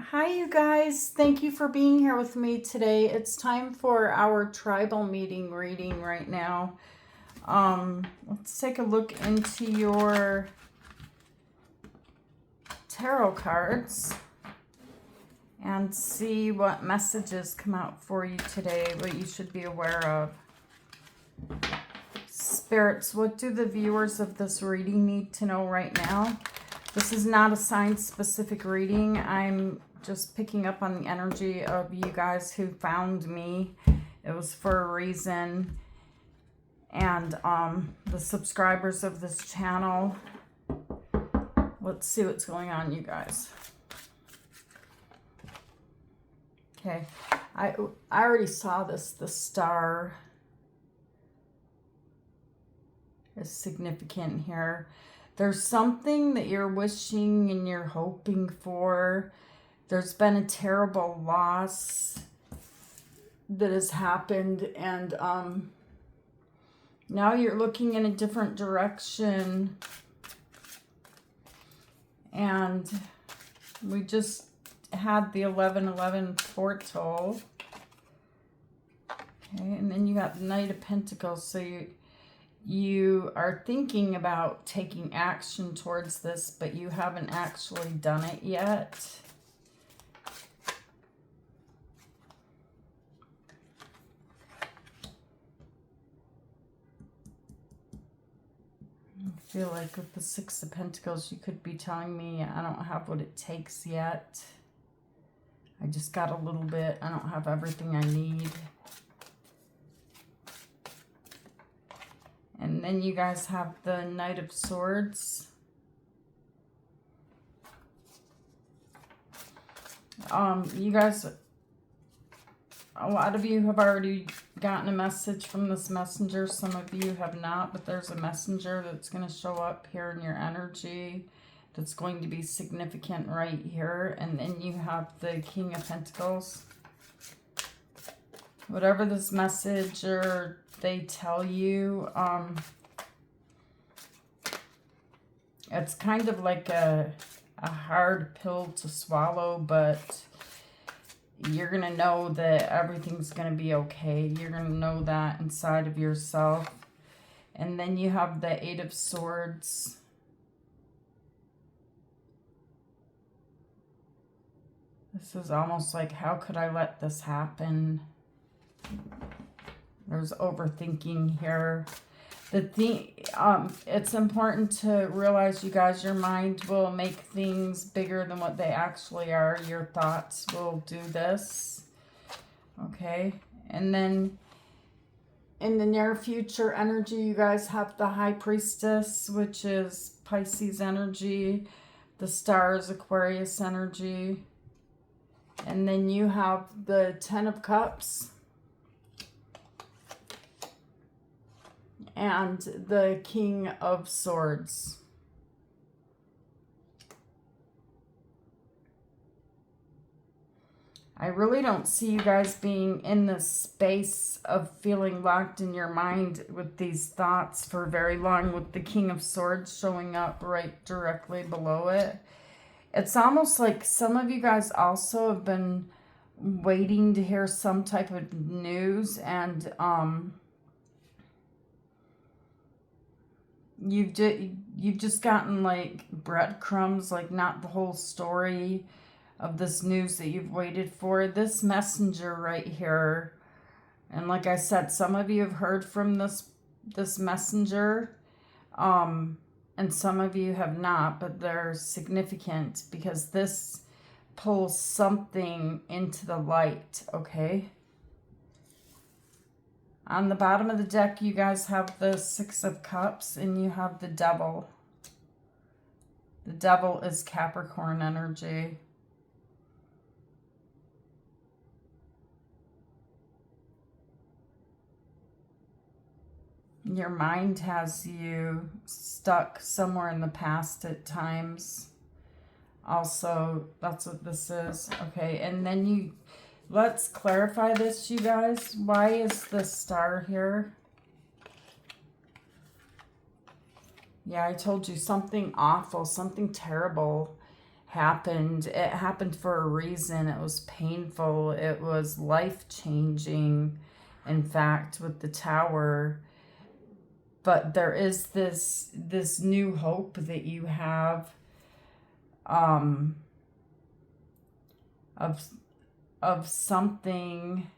Hi, you guys. Thank you for being here with me today. It's time for our tribal meeting reading right now. Let's take a look into your tarot cards and see what messages come out for you today, what you should be aware of. Spirits, what do the viewers of this reading need to know right now? This is not a sign-specific reading. I'm just picking up on the energy of you guys who found me. It was for a reason. And the subscribers of this channel. Let's see what's going on, you guys. Okay. I already saw this. The star is significant here. There's something that you're wishing and you're hoping for. There's been a terrible loss that has happened, and now you're looking in a different direction. And we just had the 11:11 portal. Okay, and then you got the Knight of Pentacles, so you are thinking about taking action towards this, but you haven't actually done it yet. I feel like with the Six of Pentacles, you could be telling me, I don't have what it takes yet. I just got a little bit. I don't have everything I need. And then you guys have the Knight of Swords. You guys, a lot of you have already gotten a message from this messenger. Some of you have not, but there's a messenger that's going to show up here in your energy that's going to be significant right here. And then you have the King of Pentacles. Whatever this message or they tell you, it's kind of like a hard pill to swallow, but you're going to know that everything's going to be okay. You're going to know that inside of yourself. And then you have the Eight of Swords. This is almost like, how could I let this happen? There's overthinking here. It's important to realize, you guys, your mind will make things bigger than what they actually are. Your thoughts will do this. Okay. And then in the near future energy, you guys have the High Priestess, which is Pisces energy. The Star is Aquarius energy. And then you have the Ten of Cups. And the King of Swords. I really don't see you guys being in this space of feeling locked in your mind with these thoughts for very long, with the King of Swords showing up right directly below it. It's almost like some of you guys also have been waiting to hear some type of news, and you've just gotten like breadcrumbs, like not the whole story of this news that you've waited for. This messenger right here, and like I said, some of you have heard from this messenger, and some of you have not, but they're significant because this pulls something into the light. Okay. On the bottom of the deck, you guys have the Six of Cups, and you have the Devil. The Devil is Capricorn energy. Your mind has you stuck somewhere in the past at times. Also, that's what this is. Okay, and then let's clarify this, you guys. Why is the Star here? Yeah, I told you something awful, something terrible happened. It happened for a reason. It was painful. It was life-changing, in fact, with the Tower. But there is this new hope that you have, of something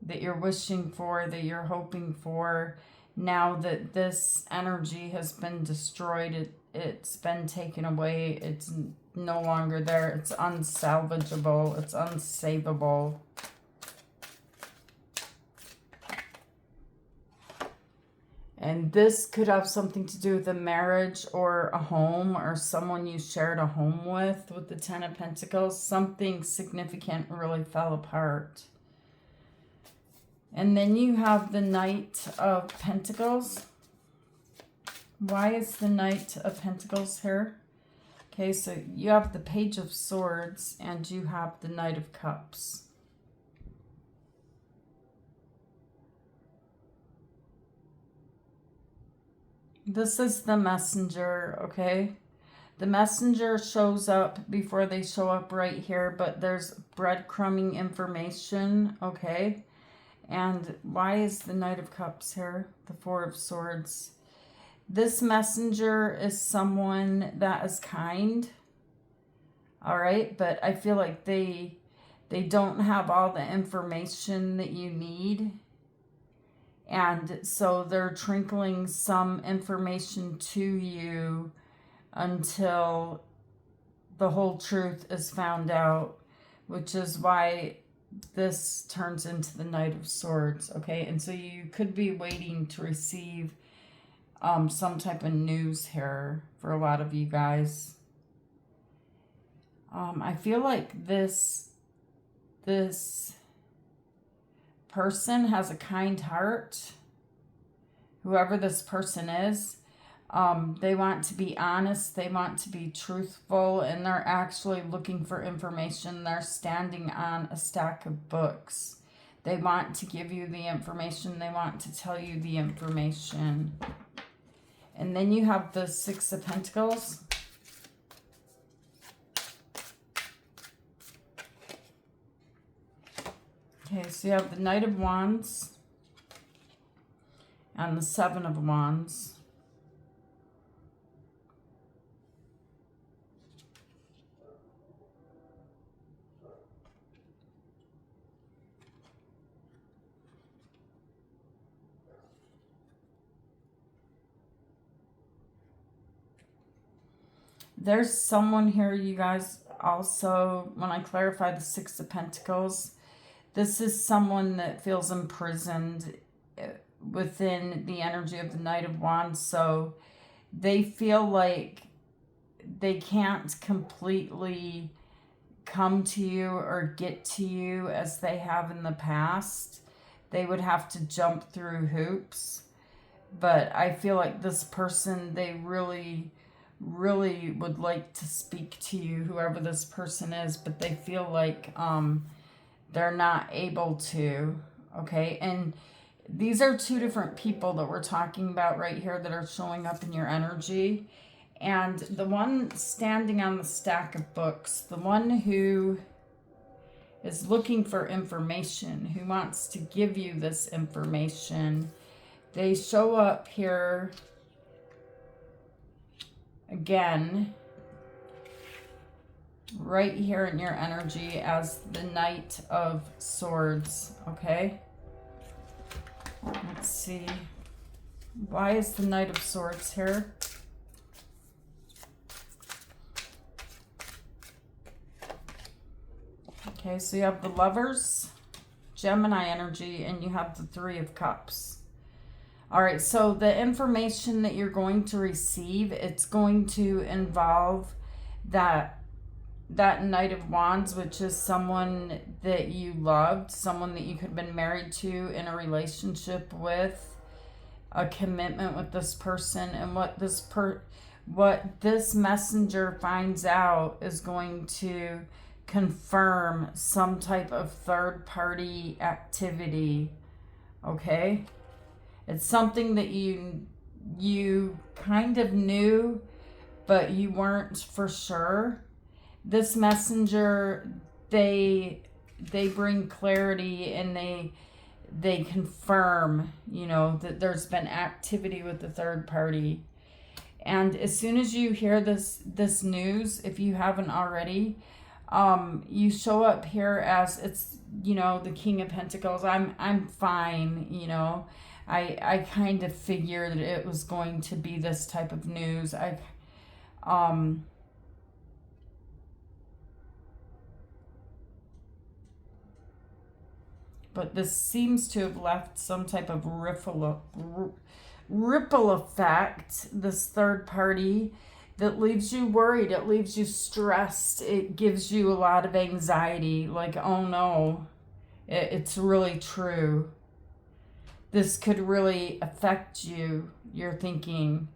that you're wishing for, that you're hoping for. Now that this energy has been destroyed, it's been taken away, it's no longer there, it's unsalvageable, it's unsavable. And this could have something to do with a marriage or a home or someone you shared a home with the Ten of Pentacles. Something significant really fell apart. And then you have the Knight of Pentacles. Why is the Knight of Pentacles here? Okay, so you have the Page of Swords and you have the Knight of Cups. This is the messenger, okay? The messenger shows up before they show up right here, but there's breadcrumbing information, okay? And why is the Knight of Cups here? The Four of Swords. This messenger is someone that is kind, all right? But I feel like they don't have all the information that you need. And so they're trickling some information to you until the whole truth is found out, which is why this turns into the Knight of Swords, okay? And so you could be waiting to receive some type of news here for a lot of you guys. I feel like this person has a kind heart, whoever this person is. They want to be honest, they want to be truthful, and they're actually looking for information. They're standing on a stack of books. They want to give you the information, they want to tell you the information. And then you have the Six of Pentacles. Okay, so you have the Knight of Wands and the Seven of Wands. There's someone here, you guys, also, when I clarify the Six of Pentacles, this is someone that feels imprisoned within the energy of the Knight of Wands. So they feel like they can't completely come to you or get to you as they have in the past. They would have to jump through hoops. But I feel like this person, they really would like to speak to you, whoever this person is, but they feel like they're not able to, okay? And these are two different people that we're talking about right here that are showing up in your energy. And the one standing on the stack of books, the one who is looking for information, who wants to give you this information, they show up here again, right here in your energy as the Knight of Swords, okay? Let's see. Why is the Knight of Swords here? Okay, so you have the Lovers, Gemini energy, and you have the Three of Cups. All right, so the information that you're going to receive, it's going to involve that Knight of Wands, which is someone that you loved, someone that you could have been married to, in a relationship with, a commitment with this person. And what this messenger finds out is going to confirm some type of third-party activity, okay? It's something that you kind of knew, but you weren't for sure. This messenger, they bring clarity, and they confirm, you know, that there's been activity with the third party. And as soon as you hear this news, if you haven't already, you show up here as, it's, you know, the King of Pentacles. I'm fine, you know. I kind of figured it was going to be this type of news. But this seems to have left some type of ripple effect, this third party, that leaves you worried. It leaves you stressed. It gives you a lot of anxiety. Like, oh no, it's really true. This could really affect you, your thinking.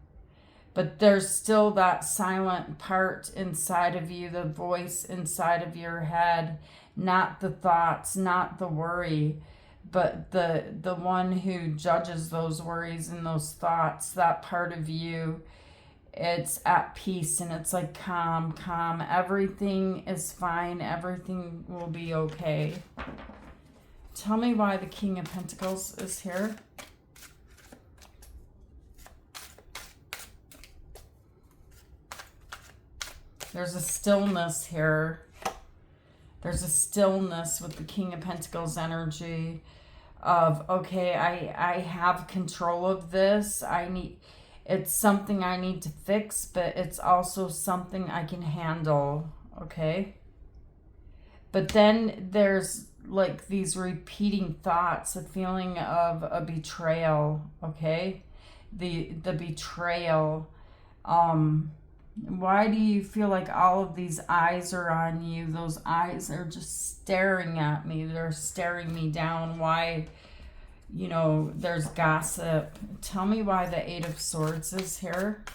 But there's still that silent part inside of you, the voice inside of your head, not the thoughts, not the worry, but the one who judges those worries and those thoughts, that part of you. It's at peace, and it's like calm. Everything is fine. Everything will be okay. Tell me why the King of Pentacles is here. There's a stillness here. There's a stillness with the King of Pentacles energy of, okay, I have control of this. It's something I need to fix, but it's also something I can handle, okay? But then there's like these repeating thoughts, a feeling of a betrayal, okay? The betrayal. Why do you feel like all of these eyes are on you? Those eyes are just staring at me. They're staring me down. Why? You know, there's gossip. Tell me why the Eight of Swords is here.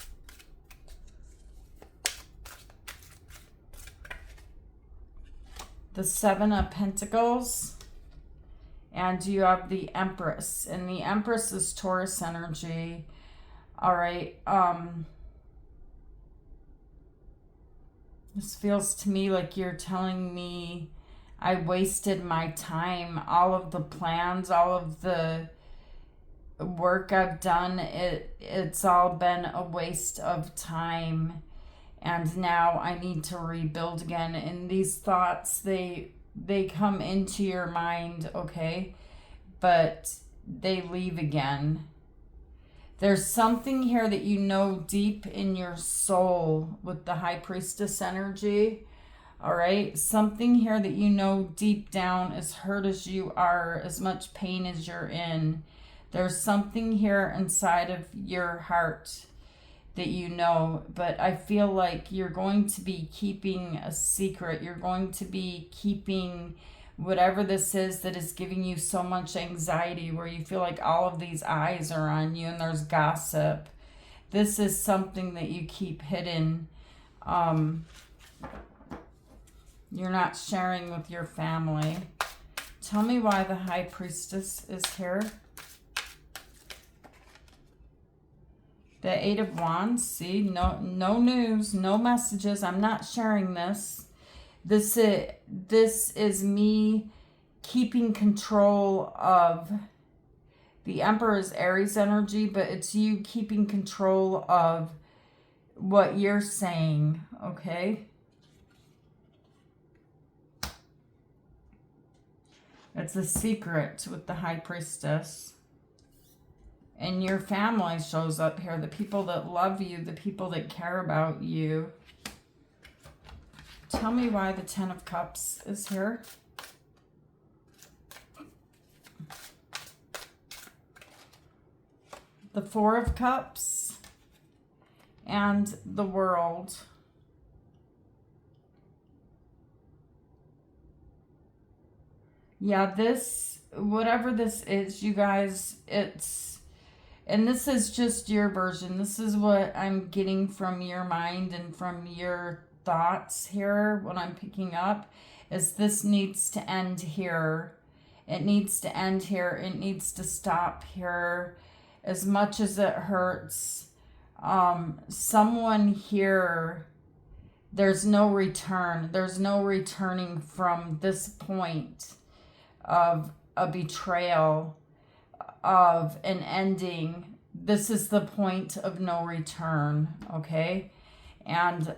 The Seven of Pentacles. And you have the Empress. And the Empress is Taurus energy. All right. This feels to me like you're telling me I wasted my time. All of the plans, all of the work I've done, it's all been a waste of time. And now I need to rebuild again. And these thoughts, they come into your mind, okay? But they leave again. There's something here that you know deep in your soul with the High Priestess energy. All right. Something here that you know deep down, as hurt as you are, as much pain as you're in. There's something here inside of your heart that you know, but I feel like you're going to be keeping a secret. You're going to be keeping whatever this is that is giving you so much anxiety, where you feel like all of these eyes are on you and there's gossip. This is something that you keep hidden. You're not sharing with your family. Tell me why the High Priestess is here. The Eight of Wands. See, no news, no messages. I'm not sharing this. This is me keeping control of the Emperor's Aries energy, but it's you keeping control of what you're saying, okay? It's a secret with the High Priestess. And your family shows up here, the people that love you, the people that care about you. Tell me why the Ten of Cups is here. The Four of Cups and the World. Yeah, this, whatever this is, you guys, and this is just your version. This is what I'm getting from your mind and from your thoughts here. What I'm picking up is this needs to end here. It needs to end here. It needs to stop here. As much as it hurts, someone here, there's no return. There's no returning from this point of a betrayal, of an ending. This is the point of no return, okay? And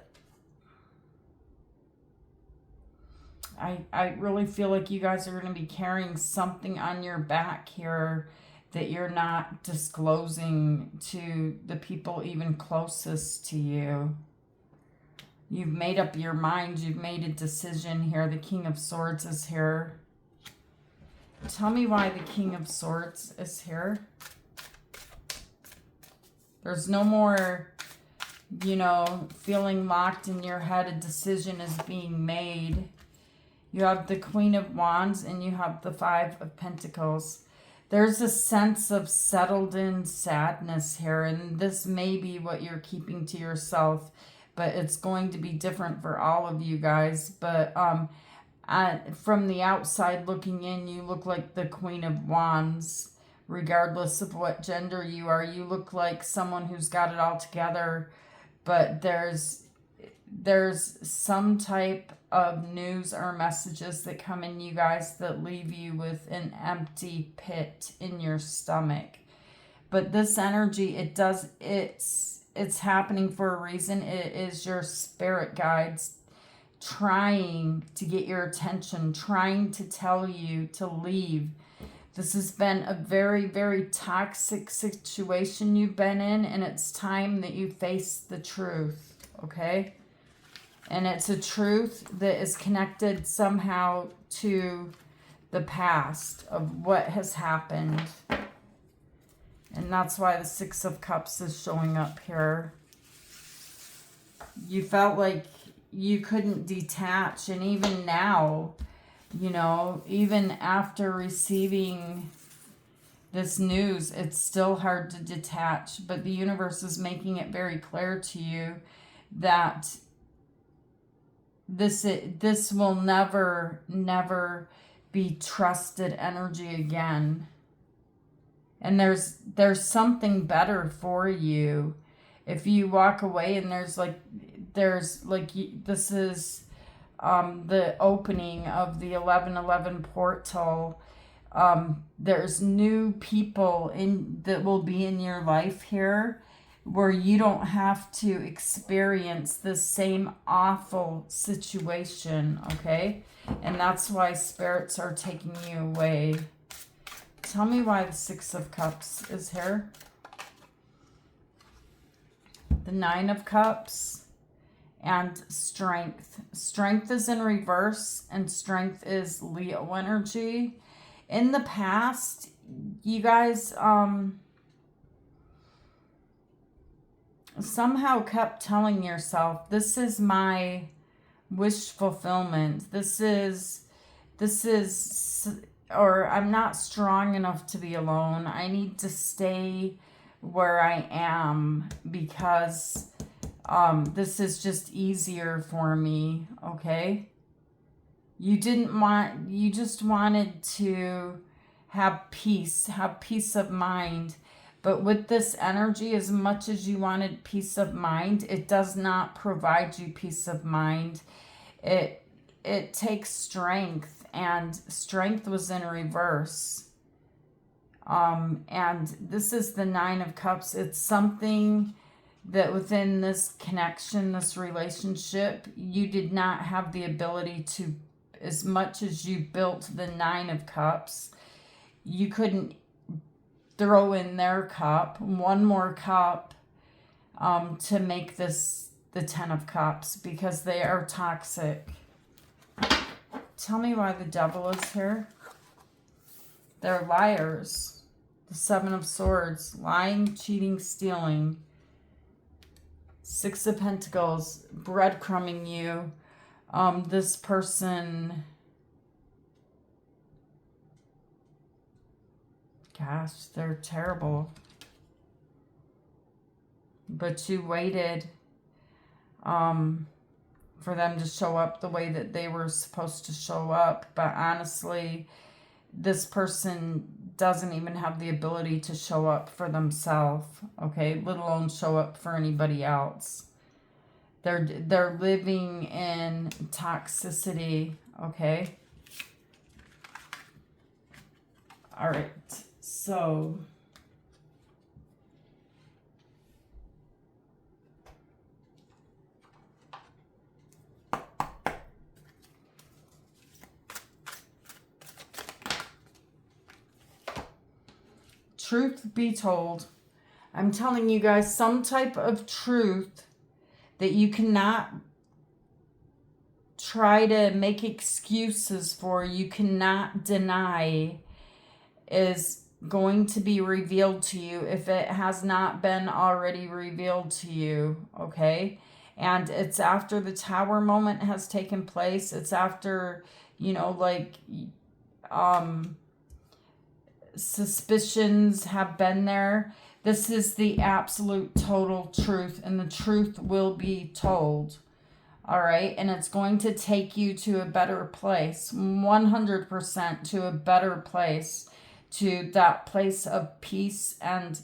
I really feel like you guys are going to be carrying something on your back here that you're not disclosing to the people even closest to you. You've made up your mind. You've made a decision here. The King of Swords is here. Tell me why the King of Swords is here. There's no more, you know, feeling locked in your head. A decision is being made. You have the Queen of Wands and you have the Five of Pentacles. There's a sense of settled in sadness here, and this may be what you're keeping to yourself, but it's going to be different for all of you guys. But from the outside looking in, you look like the Queen of Wands. Regardless of what gender you are, you look like someone who's got it all together, but there's some type of news or messages that come in, you guys, that leave you with an empty pit in your stomach. But this energy, it's happening for a reason. It is your spirit guides trying to get your attention, trying to tell you to leave. This has been a very, very toxic situation you've been in, and it's time that you face the truth, okay? And it's a truth that is connected somehow to the past of what has happened. And that's why the Six of Cups is showing up here. You felt like you couldn't detach, and even now, you know, even after receiving this news, it's still hard to detach. But the universe is making it very clear to you that this will never be trusted energy again. And there's something better for you if you walk away, and this is the opening of the 1111 portal. There's new people that will be in your life here, where you don't have to experience the same awful situation, okay? And that's why spirits are taking you away. Tell me why the Six of Cups is here. The Nine of Cups and Strength. Strength is in reverse, and Strength is Leo energy. In the past, you guys somehow kept telling yourself, this is my wish fulfillment. This is, or I'm not strong enough to be alone. I need to stay where I am because this is just easier for me, okay? You just wanted to have peace of mind. But with this energy, as much as you wanted peace of mind, it does not provide you peace of mind. It takes strength, and strength was in reverse. And this is the Nine of Cups. It's something that within this connection, this relationship, you did not have the ability to, as much as you built the Nine of Cups, you couldn't throw in their cup, one more cup, to make this the Ten of Cups, because they are toxic. Tell me why the Devil is here. They're liars. The Seven of Swords, lying, cheating, stealing. Six of Pentacles, breadcrumbing you. This person, gosh, they're terrible. But you waited for them to show up the way that they were supposed to show up. But honestly, this person doesn't even have the ability to show up for themselves, okay, let alone show up for anybody else. They're living in toxicity, okay? All right, so truth be told, I'm telling you guys some type of truth that you cannot try to make excuses for, you cannot deny, is going to be revealed to you if it has not been already revealed to you, okay? And it's after the Tower moment has taken place. It's after, you know, like, suspicions have been there. This is the absolute total truth, and the truth will be told. All right, and it's going to take you to a better place, 100% to a better place, to that place of peace and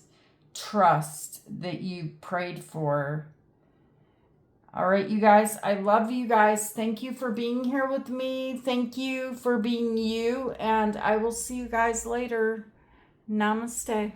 trust that you prayed for. All right, you guys, I love you guys. Thank you for being here with me. Thank you for being you, and I will see you guys later. Namaste.